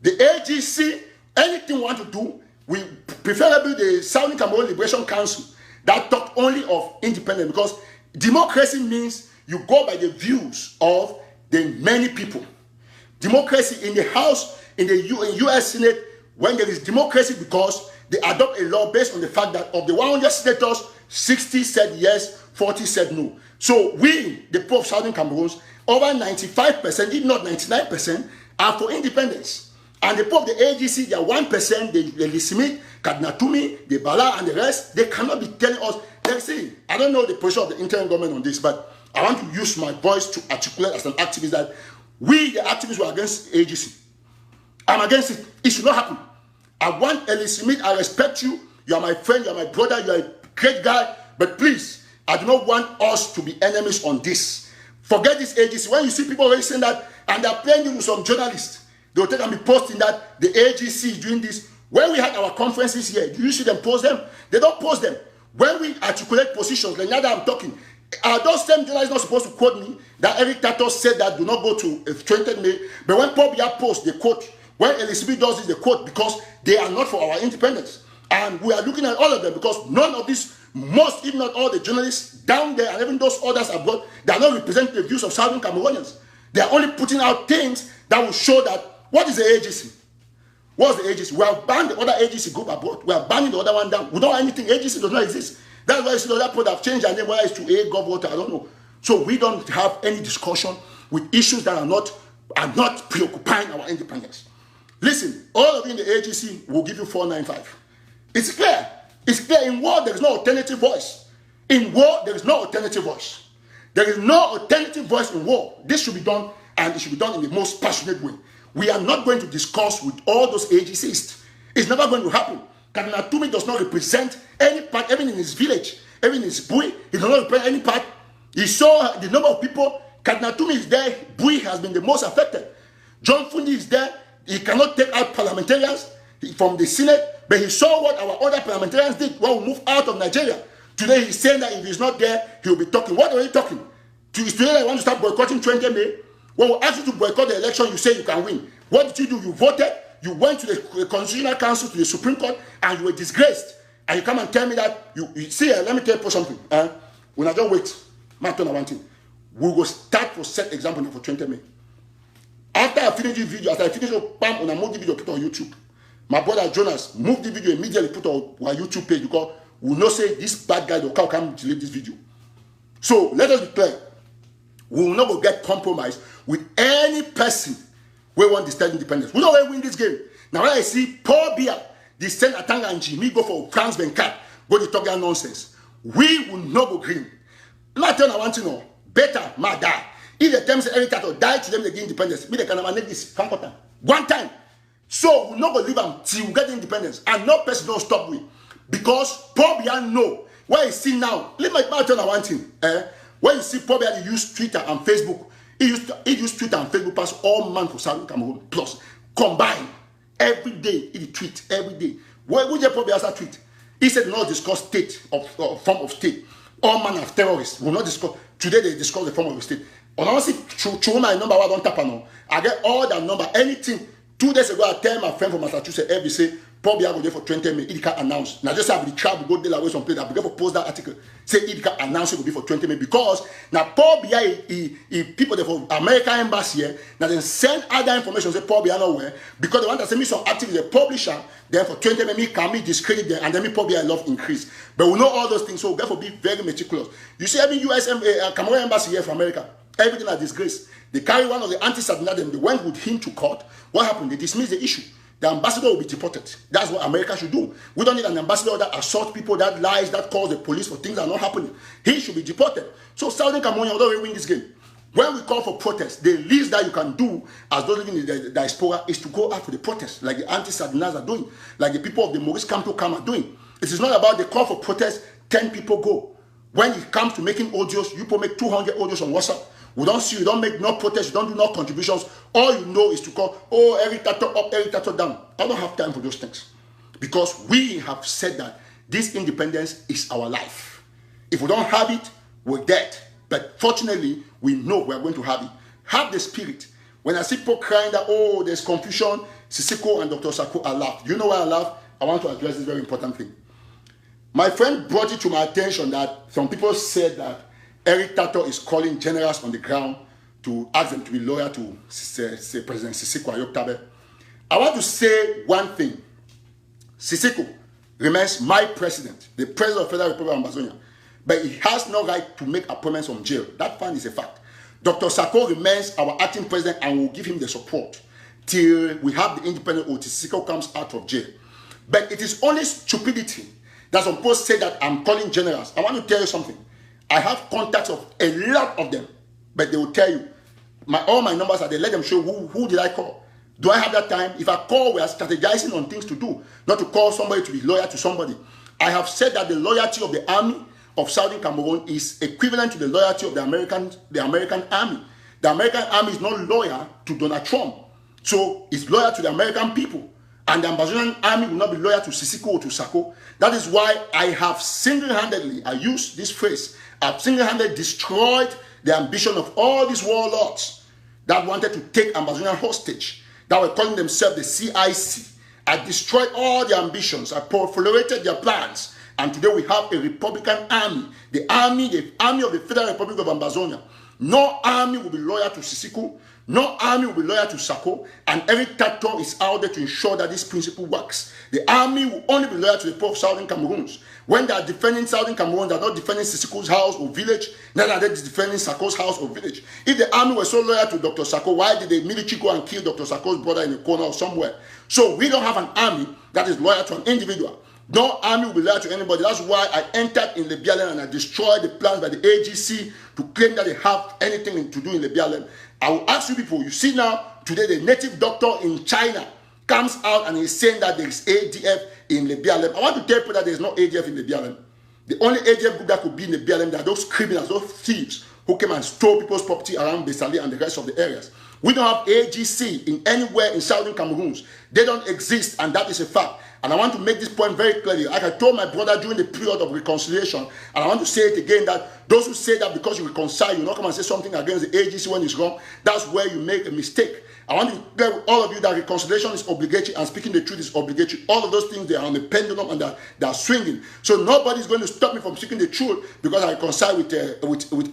The AGC, anything we want to do, we preferably the Southern Cameroon Liberation Council that talk only of independence, because democracy means you go by the views of the many people. Democracy in the House, in the U.S. Senate, when there is democracy, because they adopt a law based on the fact that of the 100 senators, 60 said yes, 40 said no. So we, the people of Southern Cameroons, over 95%, if not 99%, are for independence. And the people of the AGC, they are 1%, they Lissimit, Kadnatumi, the Bala, and the rest, they cannot be telling us. Let's see, I don't know the position of the interim government on this, but I want to use my voice to articulate as an activist that we, the activists, were against AGC. I'm against it. It should not happen. I want Lissimit, I respect you. You are my friend, you are my brother, you are a great guy, but please, I do not want us to be enemies on this. Forget this AGC. When you see people already saying that, and they're playing you with some journalists, they will take and be posting that the AGC is doing this. When we had our conferences here, do you see them post them? They don't post them. When we articulate positions, like now that I'm talking, are those same journalists not supposed to quote me that Eric Tataw said that do not go to 20th May? But when Paul Biya posts, they quote. When Elizabeth does this, they quote because they are not for our independence. And we are looking at all of them because none of these, most, if not all the journalists down there and even those others abroad, they are not representing the views of Southern Cameroonians. They are only putting out things that will show that. What is the agency? What's the agency? We have banned the other agency group abroad. We are banning the other one down. We don't have anything. Agency does not exist. That's why you see the other people have changed their name, whether it's to A, Gov, water, I don't know. So we don't have any discussion with issues that are not preoccupying our independence. Listen, all of you in the agency will give you 495. It's clear. It's clear. In war, there is no alternative voice. In war, there is no alternative voice. There is no alternative voice in war. This should be done, and it should be done in the most passionate way. We are not going to discuss with all those AGCs. It's never going to happen. Cardinal Tumis does not represent any part, even in his village, even in his Bui, he does not represent any part. He saw the number of people. Cardinal Tumis is there. Bui has been the most affected. John Fundi is there. He cannot take out parliamentarians from the Senate, but he saw what our other parliamentarians did when we moved out of Nigeria. Today he's saying that if he's not there, he'll be talking. What are you talking? Today I want to start boycotting 20th May. When we ask you to boycott the election, you say you can win. What did you do? You voted, you went to the Constitutional Council, to the Supreme Court, and you were disgraced. And you come and tell me that, you see, let me tell you something. When I don't wait, my turn one thing. We will start to set example for 20 May. After I finish this video, after I finish bam, when I move the video, put on YouTube. My brother Jonas moved the video immediately, put on our YouTube page because we know say this bad guy will come delete this video. So let us be clear. We will not go get compromised with any person we want to stand independence. We don't want to win this game. Now when I see Paul Biya, the Sen Atanga and Jimmy go for Franz Venkat, go to talk that nonsense. We will not go green. Not turn I want to know. Better, my die. If the terms every Tataw die to them, they get independence. Me, they can manage this one time. So we're not going to leave them till we get independence. And no person don't stop we. Because Paul Biya know. What you see now, let me turn I want him. When you see Paul Biya use Twitter and Facebook, he used Twitter and Facebook pass all man for Southern Cameroon. Plus, combine. Every day, he tweet, every day. Where would you probably answer tweet? He said, not discuss state of form of state. All man of terrorists will not discuss. Today, they discuss the form of the state. And I see through my number, I don't tap on. I get all that number, anything. 2 days ago, I tell my friend from Massachusetts, every say, probably I go there for 20 minutes, it can announce. Now, just have the travel, go there away some place. I be able to post that article. Say it can announce it will be for 20 minutes. Because now, Paul Biya, people there for American embassy here, now they send other information, say Paul Biya nowhere, because they want to send me some articles, the publisher, then for 20 minutes, me can me discredit them, and then me Paul Biya love increase. But we know all those things, so therefore be very meticulous. You see, every US Cameroon embassy here for America, everything are disgrace. They carry one of the anti-Sadina, they went with him to court. What happened? They dismissed the issue. The ambassador will be deported. That's what America should do. We don't need an ambassador that assaults people, that lies, that calls the police for things that are not happening. He should be deported. So Southern Cameroon, although we win this game, when we call for protest, the least that you can do as those living in the diaspora is to go out for the protest, like the anti-Sadinas are doing, like the people of the Maurice Kamto Kam are doing. It is not about the call for protest, 10 people go. When it comes to making audios, you people make 200 audios on WhatsApp. We don't see you, don't make no protest, you don't do no contributions. All you know is to call, oh, every Tataw up, every Tataw down. I don't have time for those things. Because we have said that this independence is our life. If we don't have it, we're dead. But fortunately, we know we're going to have it. Have the spirit. When I see people crying that, oh, there's confusion, Sisiko and Dr. Sako are laughed. You know why I laugh? I want to address this very important thing. My friend brought it to my attention that some people said that Eric Tataw is calling generals on the ground to ask them to be loyal to President Sisiko Ayoktabe. I want to say one thing. Sisiko remains my president, the president of the Federal Republic of Amazonia, but he has no right to make appointments from jail. That fact is a fact. Dr. Sako remains our acting president and will give him the support till we have the independent or Sisiko comes out of jail. But it is only stupidity that some people say that I'm calling generals. I want to tell you something. I have contacts of a lot of them, but they will tell you, all my numbers are there. Let them show who did I call. Do I have that time? If I call, we are strategizing on things to do, not to call somebody to be loyal to somebody. I have said that the loyalty of the army of Southern Cameroon is equivalent to the loyalty of the American army. The American army is not loyal to Donald Trump, so it's loyal to the American people. And the Amazonian army will not be loyal to Sisiko or to Sako. That is why I have single-handedly, I use this phrase, I've single-handedly destroyed the ambition of all these warlords that wanted to take Amazonia hostage, that were calling themselves the CIC. I destroyed all their ambitions. I proliferated their plans. And today we have a Republican army, the army of the Federal Republic of Amazonia. No army will be loyal to Sisiko. No army will be loyal to Sako, and every Tataw is out there to ensure that this principle works. The army will only be loyal to the people of Southern Cameroons. When they are defending Southern Cameroon, they are not defending Sisiko's house or village, neither are they defending Sako's house or village. If the army was so loyal to Dr. Sako, why did the military go and kill Dr. Sako's brother in a corner or somewhere? So we don't have an army that is loyal to an individual. No army will be loyal to anybody. That's why I entered in Lebialem and I destroyed the plans by the AGC to claim that they have anything to do in Lebialem. I will ask you people, you see now, today the native doctor in China comes out and is saying that there is ADF in Lebialem. I want to tell people that there is no ADF in Lebialem. The only ADF group that could be in Lebialem, are those criminals, those thieves who came and stole people's property around Besali and the rest of the areas. We don't have AGC in anywhere in Southern Cameroons. They don't exist, and that is a fact. And I want to make this point very clearly. Like I told my brother during the period of reconciliation, and I want to say it again, that those who say that because you reconcile, you not come and say something against the AGC when it's wrong, that's where you make a mistake. I want to tell all of you that reconciliation is obligatory and speaking the truth is obligatory. All of those things, they are on the pendulum and they are swinging. So nobody's going to stop me from speaking the truth because I reconcile with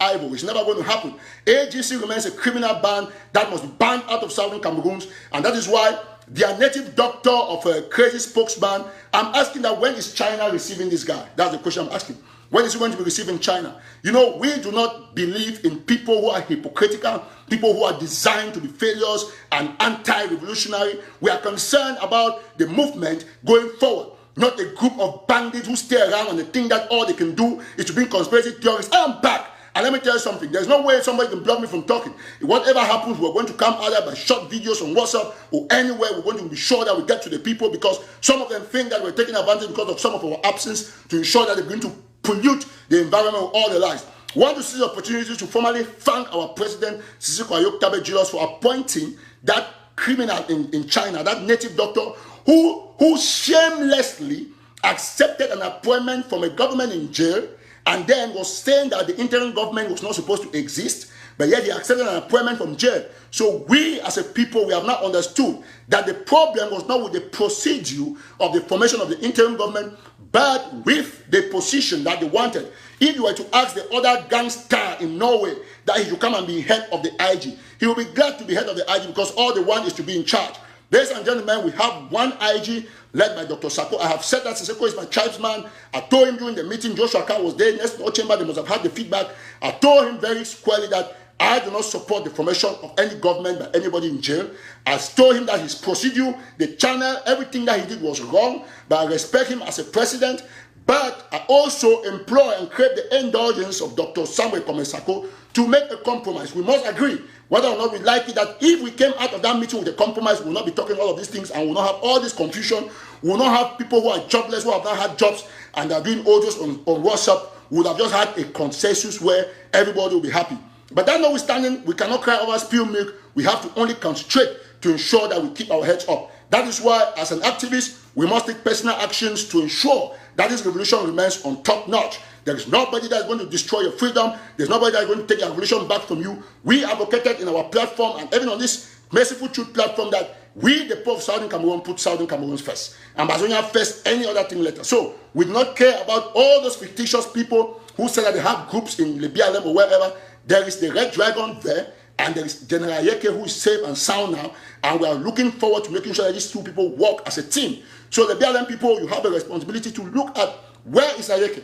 Ivo. It's never going to happen. AGC remains a criminal band that must be banned out of Southern Cameroons, and that is why their native doctor of a crazy spokesman, I'm asking that when is China receiving this guy? That's the question I'm asking. When is he going to be received in China? You know, we do not believe in people who are hypocritical, people who are designed to be failures and anti-revolutionary. We are concerned about the movement going forward, not a group of bandits who stay around and they think that all they can do is to bring conspiracy theories. I'm back. And let me tell you something, there's no way somebody can block me from talking. Whatever happens, we're going to come either by short videos on WhatsApp or anywhere. We're going to be sure that we get to the people, because some of them think that we're taking advantage because of some of our absence to ensure that they're going to pollute the environment with all the lies. We want to seize the opportunity to formally thank our president, Afro-American, for appointing that criminal in China, that native doctor who shamelessly accepted an appointment from a government in jail, and then was saying that the interim government was not supposed to exist, but yet he accepted an appointment from jail. So we as a people, we have not understood that the problem was not with the procedure of the formation of the interim government, but with the position that they wanted. If you were to ask the other gangster in Norway that he should come and be head of the IG, he will be glad to be head of the IG, because all they want is to be in charge. Ladies and gentlemen, we have one IG led by Dr. Sako. I have said that Sako is my tribesman. I told him during the meeting, Joshua Khan was there, next door chamber, they must have had the feedback. I told him very squarely that I do not support the formation of any government by anybody in jail. I told him that his procedure, the channel, everything that he did was wrong, but I respect him as a president. But I also implore and crave the indulgence of Dr. Samuel Komesako to make a compromise. We must agree, whether or not we like it, that if we came out of that meeting with a compromise, we will not be talking all of these things, and we will not have all this confusion. We will not have people who are jobless, who have not had jobs, and are doing audios on WhatsApp. We would have just had a consensus where everybody will be happy. But that notwithstanding, we cannot cry over spilled milk. We have to only concentrate to ensure that we keep our heads up. That is why, as an activist, we must take personal actions to ensure that this revolution remains on top notch. There is nobody that is going to destroy your freedom. There's nobody that is going to take your revolution back from you. We advocated in our platform, and even on this Merciful Truth platform, that we, the people of Southern Cameroon, put Southern Cameroons first. And Bazonia first, any other thing later. So we do not care about all those fictitious people who say that they have groups in Libya or wherever. There is the Red Dragon there, and there is General Ayeke, who is safe and sound now, and we are looking forward to making sure that these two people work as a team. So the BLM people, you have a responsibility to look at where is Ayeke.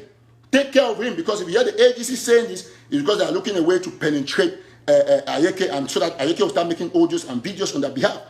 Take care of him, because if you hear the agency saying this, it's because they are looking a way to penetrate Ayeke, and so that Ayeke will start making audios and videos on their behalf.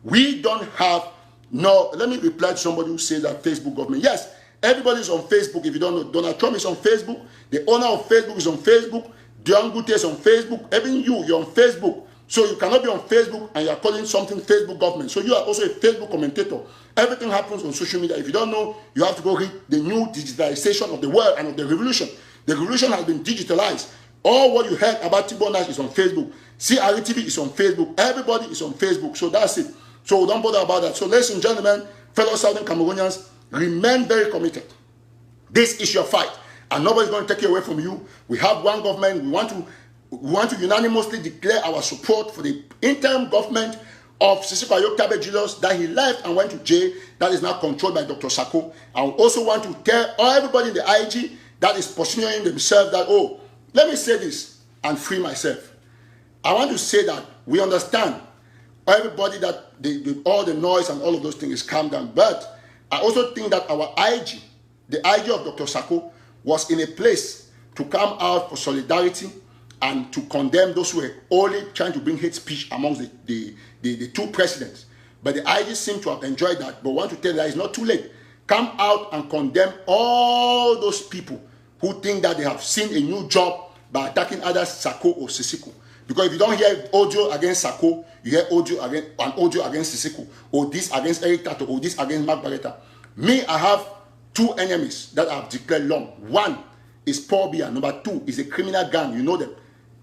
We don't have, no, let me reply to somebody who says that Facebook government. Yes, everybody is on Facebook. If you don't know, Donald Trump is on Facebook. The owner of Facebook is on Facebook. Dion Gute is on Facebook. Even you're on Facebook. So you cannot be on Facebook and you're calling something Facebook government. So you are also a Facebook commentator. Everything happens on social media. If you don't know, you have to go read the new digitalization of the world and of the revolution. The revolution has been digitalized. All what you heard about Tibonas is on Facebook. Crtv is on Facebook. Everybody is on Facebook. So that's it. So don't bother about that. So ladies and gentlemen, fellow Southern Cameroonians, remain very committed. This is your fight, and nobody's going to take it away from you. We have one government. We want to unanimously declare our support for the interim government of Afro-American Julius that he left and went to jail, that is now controlled by Dr. Sako. I also want to tell everybody in the IG that is positioning themselves that, oh, let me say this and free myself. I want to say that we understand everybody that all the noise and all of those things is calmed down, but I also think that our IG, the IG of Dr. Sako, was in a place to come out for solidarity and to condemn those who were only trying to bring hate speech amongst the two presidents. But the IG seem to have enjoyed that, but want to tell you that it's not too late. Come out and condemn all those people who think that they have seen a new job by attacking either Sako or Sisiko. Because if you don't hear audio against Sako, you hear audio against Sisiko, or this against Eric Tataw, or this against Mark Barretta. Me, I have two enemies that I have declared long. One is Paul Biya. Number two is a criminal gang. You know them.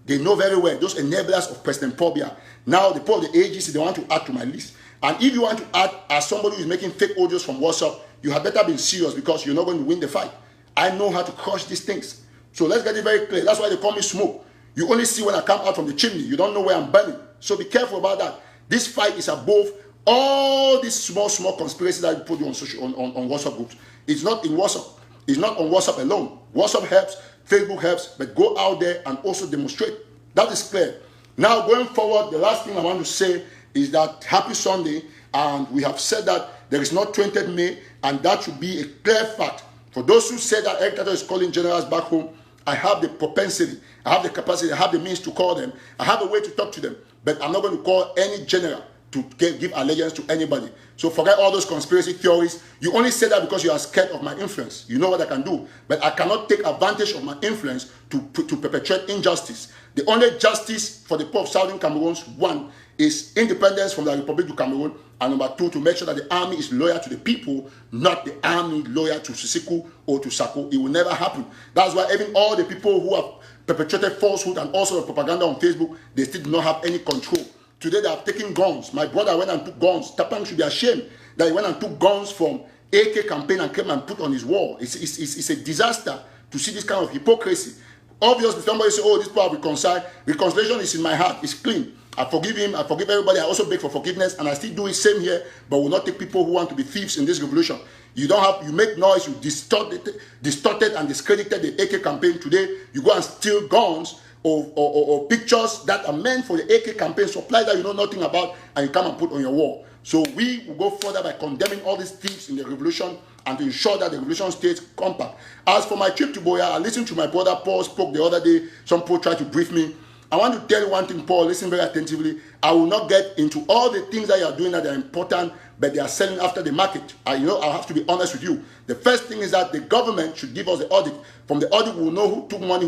They know very well. Those enablers of President Paul Biya. Now, the people of the agency, they want to add to my list. And if you want to add as somebody who is making fake audios from WhatsApp, you had better be serious, because you're not going to win the fight. I know how to crush these things. So let's get it very clear. That's why they call me smoke. You only see when I come out from the chimney. You don't know where I'm burning. So be careful about that. This fight is above all these small conspiracies that you put on WhatsApp groups. It's not in WhatsApp. It's not on WhatsApp alone. WhatsApp helps, Facebook helps, but go out there and also demonstrate. That is clear. Now, going forward, the last thing I want to say is that happy Sunday, and we have said that there is not 20th May, and that should be a clear fact For those who say that Eric Tataw is calling generals back home, I have the propensity, I have the capacity, I have the means to call them, I have a way to talk to them, but I'm not going to call any general to give allegiance to anybody. So forget all those conspiracy theories. You only say that because you are scared of my influence. You know what I can do, but I cannot take advantage of my influence to perpetrate injustice. The only justice for the poor of Southern Cameroon, one, is independence from the Republique du Cameroon, and number two, to make sure that the army is loyal to the people, not the army loyal to Sisiku or to Sako. It will never happen. That's why even all the people who have perpetrated falsehood and also the propaganda on Facebook, they still do not have any control. Today they have taken guns. My brother went and took guns. Tapang should be ashamed that he went and took guns from AK campaign and came and put on his wall. It's a disaster to see this kind of hypocrisy. Obviously, somebody say, oh, this people are reconciled. Reconciliation is in my heart. It's clean. I forgive him. I forgive everybody. I also beg for forgiveness, and I still do it same here, but will not take people who want to be thieves in this revolution. You don't have, you make noise, you distorted and discredited the AK campaign. Today, you go and steal guns or pictures that are meant for the AK campaign, supply that you know nothing about, and you come and put on your wall. So we will go further by condemning all these thieves in the revolution and to ensure that the revolution stays compact. As for my trip to Boya, I listened to my brother Paul spoke the other day. Some people tried to brief me. I want to tell you one thing, Paul, listen very attentively. I will not get into all the things that you are doing that are important, but they are selling after the market. I have to be honest with you. The first thing is that the government should give us the audit. From the audit, we will know who took money,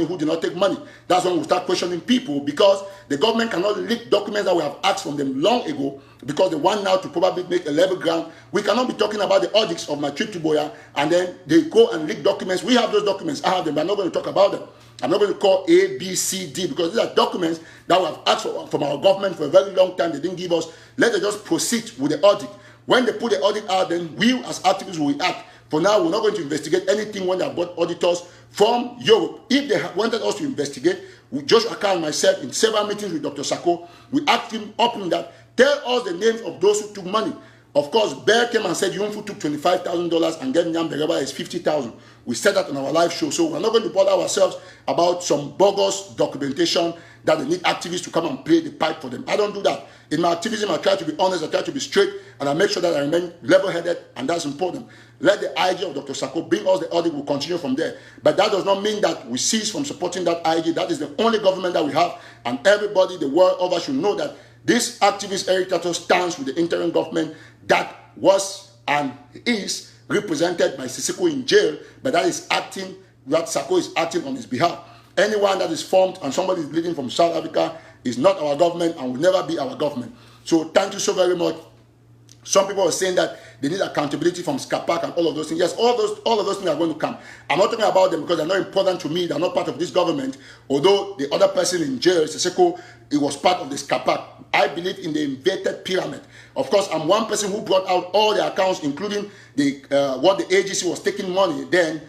who did not take money. That's when we start questioning people, because the government cannot leak documents that we have asked from them long ago, because they want now to probably make a level ground. We cannot be talking about the audits of my trip to Boya, and then they go and leak documents. We have those documents. I have them, but I'm not going to talk about them. I'm not going to call A, B, C, D, because these are documents that we have asked for, from our government for a very long time. They didn't give us. Let them just proceed with the audit. When they put the audit out, then we as activists will act. For now, we're not going to investigate anything when they have brought auditors from Europe. If they wanted us to investigate, Joshua Akar and myself, in several meetings with Dr. Sako, we asked him openly that, tell us the names of those who took money. Of course, Bear came and said Yunfu took $25,000 and Nyam Bereba is $50,000. We said that on our live show, so we're not going to bother ourselves about some bogus documentation that they need activists to come and play the pipe for them. I don't do that. In my activism, I try to be honest, I try to be straight, and I make sure that I remain level-headed, and that's important. Let the IG of Dr. Sako bring us the audit, we'll continue from there. But that does not mean that we cease from supporting that IG. That is the only government that we have, and everybody the world over should know that this activist Eric Tataw stands with the interim government that was and is represented by Sisiku in jail, but that is acting, that Sako is acting on his behalf. Anyone that is formed and somebody is leading from South Africa is not our government and will never be our government. So thank you so very much. Some people are saying that they need accountability from SCAPAC and all of those things. Yes, all of those things are going to come. I'm not talking about them because they're not important to me. They're not part of this government. Although the other person in jail, Siseko, it was part of the SCAPAC. I believe in the inverted pyramid. Of course, I'm one person who brought out all the accounts, including the what the agency was taking money. Then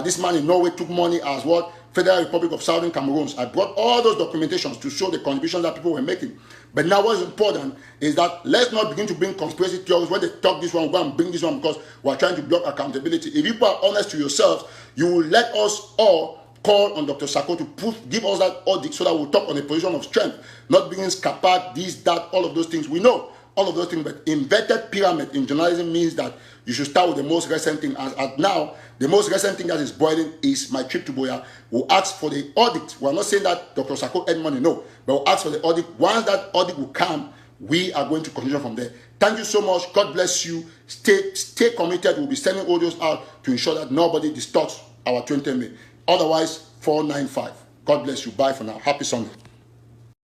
this man in Norway took money as what? Federal Republic of Southern Cameroon. I brought all those documentations to show the contributions that people were making. But now what's important is that let's not begin to bring conspiracy theories. When they talk this one, we'll go and bring this one because we're trying to block accountability. If you are honest to yourselves, you will let us all call on Dr. Sako to give us that audit so that we'll talk on a position of strength, not bringing SCAPAC, this, that, all of those things. We know all of those things, but inverted pyramid in journalism means that you should start with the most recent thing. As now, the most recent thing that is boiling is my trip to Boya. We'll ask for the audit. We're not saying that Dr. Sako earned money, no. But we'll ask for the audit. Once that audit will come, we are going to continue from there. Thank you so much. God bless you. Stay committed. We'll be sending audios out to ensure that nobody distorts our 20 May. Otherwise, 495. God bless you. Bye for now. Happy Sunday.